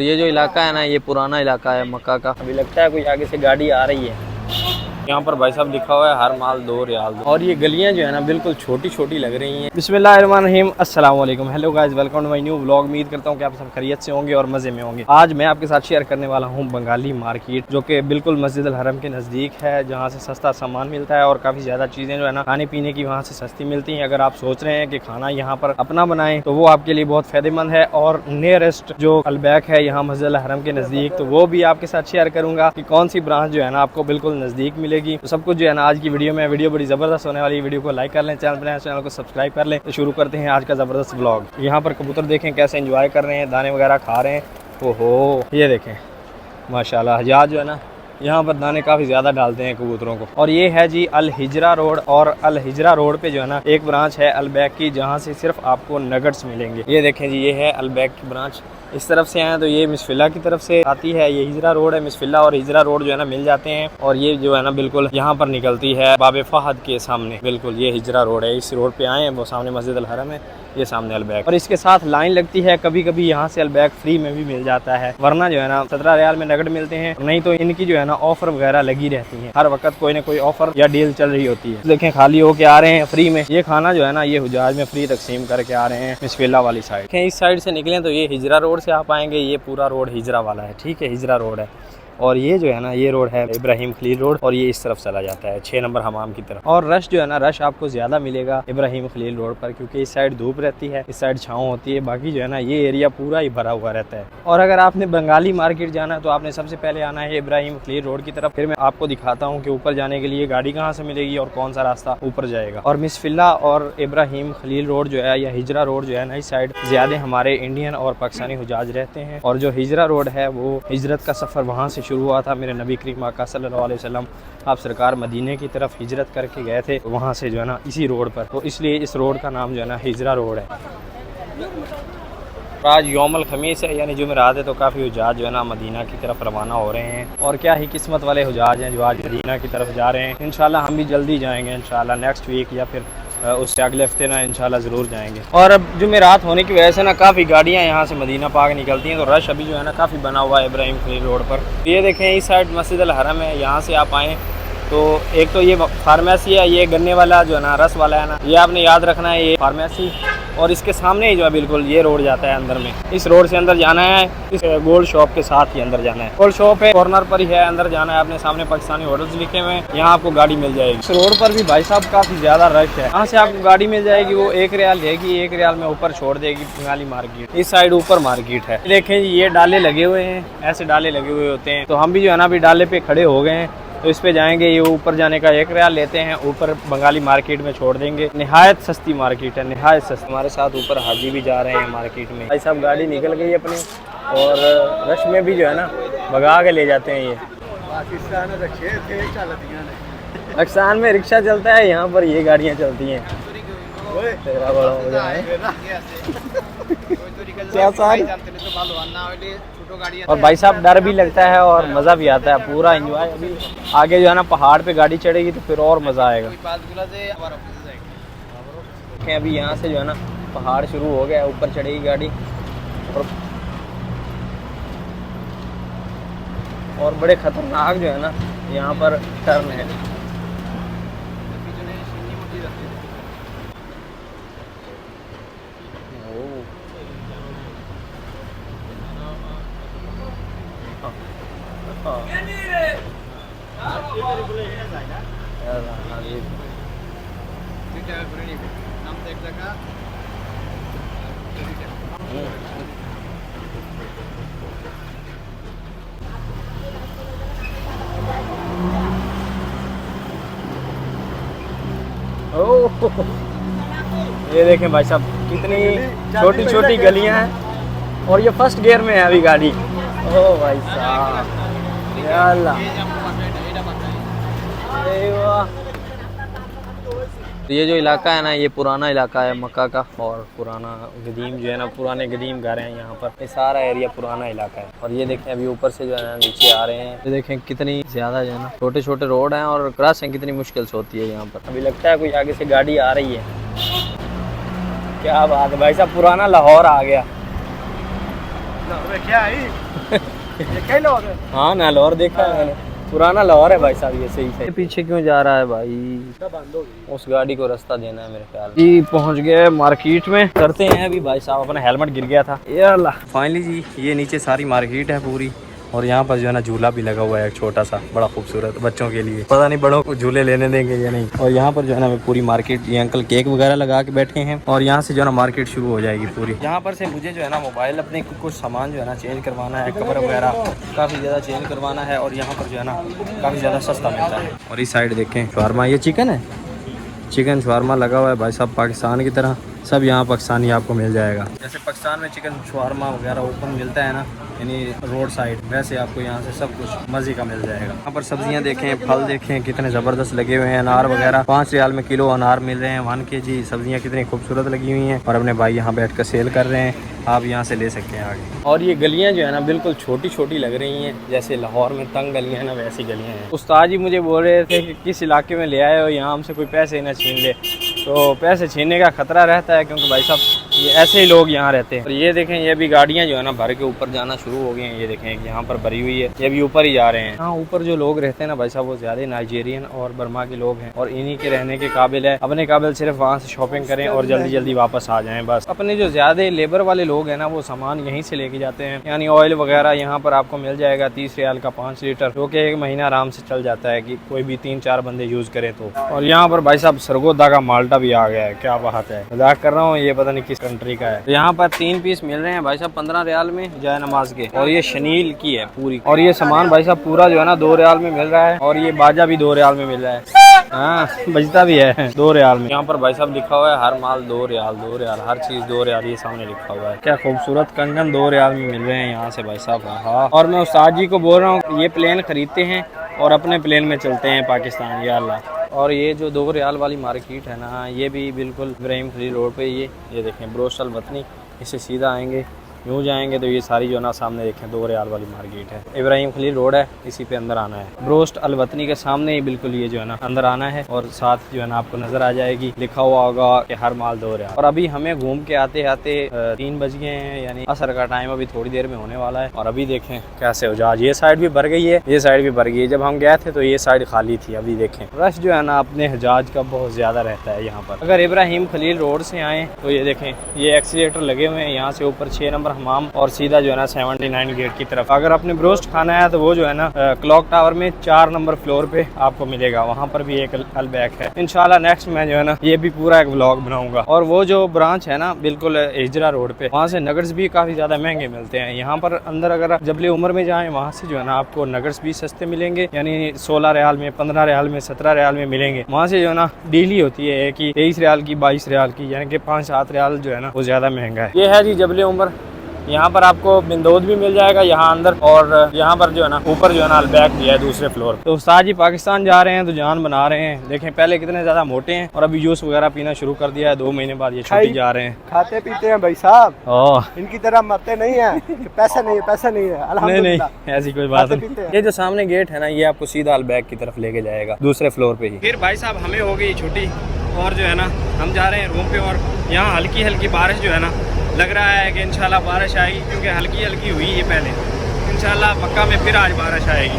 तो ये जो इलाका है ना, ये पुराना इलाका है मक्का का। अभी लगता है कोई आगे से गाड़ी आ रही है। यहाँ पर भाई साहब लिखा हुआ है हर माल 2 रियाल। और ये गलियाँ जो है ना बिल्कुल छोटी छोटी लग रही हैं। बिस्मिल्लाहिर्रहमानिर्रहीम, अस्सलाम वालेकुम, hello guys, welcome to my new vlog. उम्मीद करता हूँ कि आप सब खैरियत से होंगे और मज़े में होंगे। आज मैं आपके साथ शेयर करने वाला हूँ बंगाली मार्केट, जो कि बिल्कुल मस्जिद अल हरम के नज़दीक है, जहाँ से सस्ता सामान मिलता है और काफ़ी ज़्यादा चीज़ें जो है ना खाने पीने की वहाँ से सस्ती मिलती हैं। अगर आप सोच रहे हैं कि खाना यहाँ पर अपना बनाएं तो वो आपके लिए बहुत फ़ायदेमंद है। और नियरेस्ट जो अलबैक है यहाँ मस्जिद अल हरम के नज़दीक, तो वो भी आपके साथ शेयर करूँगा कि कौन सी ब्रांच जो है ना आपको बिल्कुल नज़दीक मिलेगी। तो सब कुछ जो है आज की वीडियो में, वीडियो बड़ी ज़बरदस्त होने वाली। वीडियो को लाइक कर लें, चैनल को सब्सक्राइब कर लें। तो शुरू करते हैं आज का ज़बरदस्त व्लॉग। यहाँ पर कबूतर देखें कैसे एंजॉय कर रहे हैं, दाने वगैरह खा रहे हैं। ओहो, ये देखें माशाल्लाह, हजाज जो है ना यहाँ पर दाने काफ़ी ज़्यादा डालते हैं कबूतरों को। और ये है जी अल हिजरा रोड, और अल हिजरा रोड पे जो है ना एक ब्रांच है अलबैक की, जहाँ से सिर्फ आपको नगट्स मिलेंगे। ये देखें जी, ये है अलबैक की ब्रांच। इस तरफ से आए तो ये मिसफिल्ला की तरफ से आती है, ये हिजरा रोड है। मिसफिल्ला और हिजरा रोड जो है ना मिल जाते हैं। और ये जो है ना बिल्कुल यहाँ पर निकलती है बाबे फहद के सामने, बिल्कुल ये हिजरा रोड है। इस रोड पे आए हैं, वो सामने मस्जिद अल हरम है, ये सामने अलबैक। और इसके साथ लाइन लगती है, कभी कभी यहाँ से अलबैक फ्री में भी मिल जाता है, वरना जो है ना 17 रियाल में नगद मिलते हैं। नहीं तो इनकी जो है ना ऑफर वगैरह लगी रहती है, हर वक्त कोई ना कोई ऑफर या डील चल रही होती है। देखें खाली होके आ रहे हैं फ्री में। ये खाना जो है ना ये हुजाज में फ्री तकसीम करके आ रहे हैं मिसफिल्ला वाली साइड। इस साइड से निकलें तो ये हिजरा रोड से आप आएंगे, ये पूरा रोड हिजरा वाला है, ठीक है, हिजरा रोड है। और ये जो है ना ये रोड है इब्राहिम खलील रोड, और ये इस तरफ चला जाता है 6 नंबर हमाम की तरफ। और रश जो है ना, रश आपको ज़्यादा मिलेगा इब्राहिम खलील रोड पर, क्योंकि इस साइड धूप रहती है, इस साइड छाँव होती है। बाकी जो है ना ये एरिया पूरा ही भरा हुआ रहता है। और अगर आपने बंगाली मार्केट जाना है तो आपने सबसे पहले आना है इब्राहिम खलील रोड की तरफ। फिर मैं आपको दिखाता हूँ कि ऊपर जाने के लिए गाड़ी कहाँ से मिलेगी और कौन सा रास्ता ऊपर जाएगा। और मिसफिल्ला और इब्राहिम खलील रोड जो है या हिजरा रोड जो है ना, इस साइड ज़्यादा हमारे इंडियन और पाकिस्तानी हुजाज रहते हैं। और जो हिजरा रोड है वो हिजरत का सफ़र वहाँ से शुरू हुआ था। मेरे नबी करीम आका सल्लल्लाहु अलैहि वसल्लम आप सरकार मदीने की तरफ हिजरत करके गए थे, वहाँ से जो है ना इसी रोड पर, तो इसलिए इस रोड का नाम जो है ना हिजरा रोड है। आज यौमुल खमीस है, यानी जुमेरात है, तो काफ़ी हुजाज जो है ना मदीना की तरफ रवाना हो रहे हैं। और क्या ही किस्मत वाले हुजाज हैं जो आज मदीना की तरफ जा रहे हैं। इंशाल्लाह हम भी जल्दी जाएंगे, इंशाल्लाह नेक्स्ट वीक या फिर उससे अगले हफ्ते ना इंशाल्लाह ज़रूर जाएंगे। और अब जुमेरात होने की वजह से ना काफ़ी गाड़ियाँ यहाँ से मदीना पाक निकलती हैं, तो रश अभी जो है ना काफ़ी बना हुआ है इब्राहिम खलील रोड पर। ये देखें इस साइड मस्जिद अल हरम है, यहाँ से आप आएँ तो एक तो ये फार्मेसी है, ये गन्ने वाला जो है ना रस वाला है ना, ये आपने याद रखना है, ये फार्मेसी। और इसके सामने ही जो है बिल्कुल ये रोड जाता है अंदर में, इस रोड से अंदर जाना है, इस गोल्ड शॉप के साथ ही अंदर जाना है। गोल्ड शॉप है, कॉर्नर पर ही है, अंदर जाना है आपने। सामने पाकिस्तानी होटल्स लिखे हुए हैं, यहाँ आपको गाड़ी मिल जाएगी। इस रोड पर भी भाई साहब काफ़ी ज़्यादा रश है। यहाँ से आपको गाड़ी मिल जाएगी, वो 1 रियाल लेगी, 1 रियाल में ऊपर छोड़ देगी बंगाली मार्केट। इस साइड ऊपर मार्केट है, देखें ये डाले लगे हुए हैं, ऐसे डाले लगे हुए होते हैं। तो हम भी जो है ना अभी डाले पे खड़े हो गए हैं, तो इस पे जाएंगे। ये ऊपर जाने का 1 रियाल लेते हैं, ऊपर बंगाली मार्केट में छोड़ देंगे। निहायत सस्ती मार्केट है, निहायत सस्ती। हमारे साथ ऊपर हाजी भी जा रहे हैं मार्केट में। भाई साहब गाड़ी निकल गई अपनी, और रश में भी जो है ना भगा के ले जाते हैं। ये पाकिस्तान में रिक्शा चलता है, यहाँ पर ये गाड़ियाँ चलती हैं। तेरा बड़ा हो जाए और भाई साहब डर भी लगता है और मज़ा भी आता है, पूरा एंजॉय। अभी आगे जो है ना पहाड़ पे गाड़ी चढ़ेगी तो फिर और मज़ा आएगा। अभी यहाँ से जो है ना पहाड़ शुरू हो गया, ऊपर चढ़ेगी गाड़ी, और बड़े ख़तरनाक जो है ना यहाँ पर टर्न है। ये देखें भाई साहब कितनी छोटी छोटी गलियां हैं, और ये फर्स्ट गियर में है अभी गाड़ी। ओ भाई साहब, या अल्लाह, तो ये जो इलाका है ना ये पुराना इलाका है मक्का का, और पुराना गदीम जो है ना पुराने गदीम घर हैं यहाँ पर। ये सारा एरिया पुराना इलाका है। और ये देखें अभी ऊपर से जो है ना नीचे आ रहे हैं, ये देखें कितनी ज़्यादा जो है ना छोटे छोटे रोड हैं, और क्रॉसिंग कितनी मुश्किल से होती है यहाँ पर। अभी लगता है कोई आगे से गाड़ी आ रही है। क्या बात है भाई साहब, पुराना लाहौर आ गया। क्या है ये कई लोग हैं। हाँ ना लाहौर देखा है मैंने, पुराना लाहौर है भाई साहब ये सही है। पीछे क्यों जा रहा है भाई, उस गाड़ी को रास्ता देना है मेरे ख्याल जी। पहुंच गए मार्केट में, करते हैं अभी। भाई साहब अपना हेलमेट गिर गया था, ये अल्लाह। फाइनली जी ये नीचे सारी मार्केट है पूरी, और यहाँ पर जो है ना झूला भी लगा हुआ है एक छोटा सा, बड़ा खूबसूरत बच्चों के लिए। पता नहीं बड़ों को झूले लेने देंगे या नहीं। और यहाँ पर जो है ना पूरी मार्केट, ये अंकल केक वगैरह लगा के बैठे हैं, और यहाँ से जो है ना मार्केट शुरू हो जाएगी पूरी। यहाँ पर से मुझे जो है ना मोबाइल अपने कुछ सामान जो है ना चेंज करवाना है, कवर वगैरह काफ़ी ज़्यादा चेंज करवाना है। और यहाँ पर जो है ना काफ़ी ज़्यादा सस्ता मिलता है। और इस साइड देखें शवारमा, ये चिकन है, चिकन शवारमा लगा हुआ है भाई साहब पाकिस्तान की तरह। सब यहाँ पाकिस्तानी आपको मिल जाएगा। जैसे पाकिस्तान में चिकन शवारमा वगैरह ओपन मिलता है ना, यानी रोड साइड, वैसे आपको यहाँ से सब कुछ मज़े का मिल जाएगा। यहाँ पर सब्जियाँ देखें, फल देखें कितने ज़बरदस्त लगे हुए हैं। अनार वगैरह 5 रियाल में किलो अनार मिल रहे हैं, 1 kg। सब्जियाँ कितनी खूबसूरत लगी हुई हैं, और अपने भाई यहाँ बैठ कर सेल कर रहे हैं, आप यहाँ से ले सकते हैं आगे। और ये गलियाँ जो है ना बिल्कुल छोटी छोटी लग रही हैं, जैसे लाहौर में तंग गलियाँ हैं ना, वैसी गलियाँ हैं। उस्ताद जी मुझे बोल रहे थे कि किस इलाके में ले आए हो, यहाँ हमसे कोई पैसे ना छीन ले। तो पैसे छीनने का खतरा रहता है, क्योंकि भाई साहब ये ऐसे ही लोग यहाँ रहते हैं। और ये देखें, ये भी गाड़ियाँ जो है ना भर के ऊपर जाना शुरू हो गई हैं। ये देखें यहाँ पर भरी हुई है, ये भी ऊपर ही जा रहे हैं। हाँ ऊपर जो लोग रहते हैं ना भाई साहब, वो ज्यादा नाइजीरियन और बर्मा के लोग हैं, और इन्हीं के रहने के काबिल है। अपने काबिल सिर्फ वहाँ से शॉपिंग करें और जल्दी जल्दी वापस आ जाएं बस। अपने जो ज्यादा लेबर वाले लोग हैं ना, वो सामान यहीं से लेके जाते हैं। यानी ऑयल वगैरह यहाँ पर आपको मिल जाएगा 30 रियाल का 5 लीटर, जो कि 1 महीना आराम से चल जाता है, कि कोई भी 3-4 बंदे यूज करें तो। और यहाँ पर भाई साहब सरगोदा का माल्टा भी आ गया है, क्या बात है, मजाक कर रहा हूँ, ये पता नहीं किस कंट्री का है। यहाँ पर 3 पीस मिल रहे हैं भाई साहब 15 रियाल में, जाए नमाज के। और ये शनील की है पूरी, और ये सामान भाई साहब पूरा जो है ना 2 रियाल में मिल रहा है। और ये बाजा भी 2 रियाल में मिल रहा है, हाँ बजता भी है 2 रियाल में। यहाँ पर भाई साहब लिखा हुआ है हर माल 2 रियाल, 2 रियाल, हर चीज 2 रियाल, ये सामने लिखा हुआ है। क्या खूबसूरत कंगन 2 रियाल में मिल रहे हैं यहाँ से भाई साहब। हाँ, और मैं उस्ताद जी को बोल रहा हूँ ये प्लेन खरीदते हैं और अपने प्लेन में चलते हैं पाकिस्तान, या अल्लाह। और ये जो 2 रियाल वाली मार्केट है ना, ये भी बिल्कुल इब्राहिम खलील रोड पे, ये देखें ब्रोस्ट अलवतनी, इससे सीधा आएंगे, यूँ जाएंगे तो ये सारी जो ना सामने देखें 2 रियाल वाली मार्केट है। इब्राहिम खलील रोड है, इसी पे अंदर आना है। ब्रोस्ट अलवतनी के सामने ही बिल्कुल ये जो है ना अंदर आना है, और साथ जो है ना आपको नजर आ जाएगी, लिखा हुआ होगा कि हर माल 2 रियाल। और अभी हमें घूम के आते आते 3 बज गए हैं, यानी असर का टाइम अभी थोड़ी देर में होने वाला है। और अभी देखें कैसे उजाज, ये साइड भी भर गई है, ये साइड भी भर गई है। जब हम गए थे तो ये साइड खाली थी। अभी देखें रश जो है ना अपने हजाज का बहुत ज्यादा रहता है यहाँ पर। अगर इब्राहिम खलील रोड से आए तो ये देखें, ये एक्सीलेटर लगे हुए हैं, यहाँ से ऊपर 6 नंबर हमाम, और सीधा जो है ना 79 गेट की तरफ। अगर आपने ब्रोस्ट खाना है तो वो जो है ना क्लॉक टावर में 4 नंबर फ्लोर पे आपको मिलेगा, वहाँ पर भी एक अलबैक है। इंशाल्लाह नेक्स्ट मैं जो है ना ये भी पूरा एक व्लॉग बनाऊंगा। और वो जो ब्रांच है ना बिल्कुल हिजरा रोड पे, वहाँ से नगर्स भी काफी ज्यादा महंगे मिलते हैं। यहाँ पर अंदर अगर आप जबले उमर में जाएं, वहाँ से जो है ना आपको नगर्स भी सस्ते मिलेंगे, यानी 16 रियाल में, 15 रियाल में, 17 रियाल में मिलेंगे। वहाँ से जो है ना डीली होती है कि 23 रियाल की, 22 रियाल की, यानी कि 5-7 रियाल जो है ना वो ज्यादा महंगा है। ये है जी जबले उमर, यहाँ पर आपको बिंदोद भी मिल जाएगा यहाँ अंदर, और यहाँ पर जो है ना ऊपर जो है ना अलबैक भी है दूसरे फ्लोर। तो उस्ताद जी पाकिस्तान जा रहे हैं तो जान बना रहे हैं। देखें पहले कितने ज्यादा मोटे हैं, और अभी जूस वगैरह पीना शुरू कर दिया है। 2 महीने बाद ये छुट्टी जा रहे हैं। खाते पीते हैं भाई साहब, इनकी तरह मरते नहीं है, पैसा नहीं है, पैसा नहीं है, अल्हम्दुलिल्लाह। नहीं ऐसी कोई बात नहीं। ये जो सामने गेट है ना, ये आपको सीधा अलबैक की तरफ लेके जाएगा, दूसरे फ्लोर पे ही। फिर भाई साहब हमें हो गई छुट्टी, और जो है ना हम जा रहे हैं रूम पे। और यहाँ हल्की हल्की बारिश जो है ना लग रहा है कि इंशाल्लाह बारिश आएगी, क्योंकि हल्की हल्की हुई है पहले। इंशाल्लाह मक्का में फिर आज बारिश आएगी।